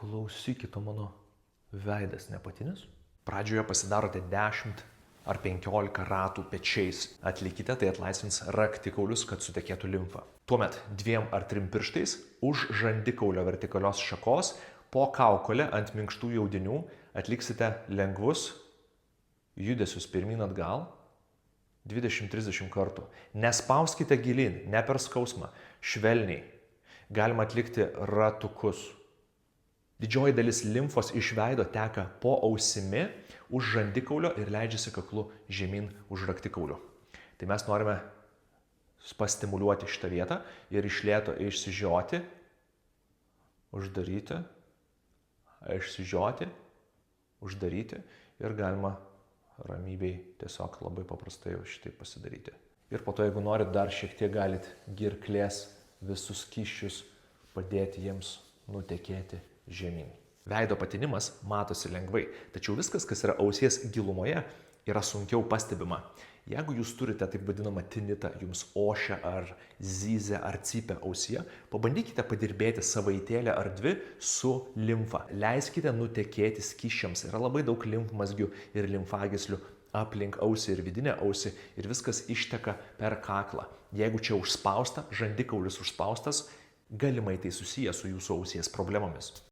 klausykite, mano veidas nepatinis. Pradžioje pasidarote 10 ar 15 ratų pečiais. Atlikite, tai atlaisvins raktikaulius, kad sutekėtų limfa. Tuomet 2 ar 3 pirštais už žandikaulio vertikalios šakos po kaukolę ant minkštų audinių atliksite lengvus judesius pirmyn atgal 20-30 kartų. Nespauskite gilin, ne per skausmą, švelniai. Galima atlikti ratukus. Didžioji dalis limfos iš veido teka po ausimi už žandikaulio ir leidžiasi kaklu žemyn už raktikaulių. Tai mes norime pastimuliuoti šitą vietą ir iš lėto išsižioti, uždaryti, išsižioti, uždaryti ir galima ramybei tiesiog labai paprastai šitai pasidaryti. Ir po to, jeigu norit, dar šiek tiek galit girklės visus skysčius padėti jiems nutekėti žemyn. Veido patinimas matosi lengvai, tačiau viskas, kas yra ausies gilumoje, yra sunkiau pastebima. Jeigu jūs turite taip vadinamą tinitą, jums ošia ar zyzia ar cypia ausyje, pabandykite padirbėti savaitėlę ar 2 su limfa. Leiskite nutekėti skysčiams. Yra labai daug limfmazgių ir limfagyslių aplink ausį ir vidinę ausį ir viskas išteka per kaklą. Jeigu čia užspausta, žandikaulis užspaustas, galimai tai susiję su jūsų ausies problemomis.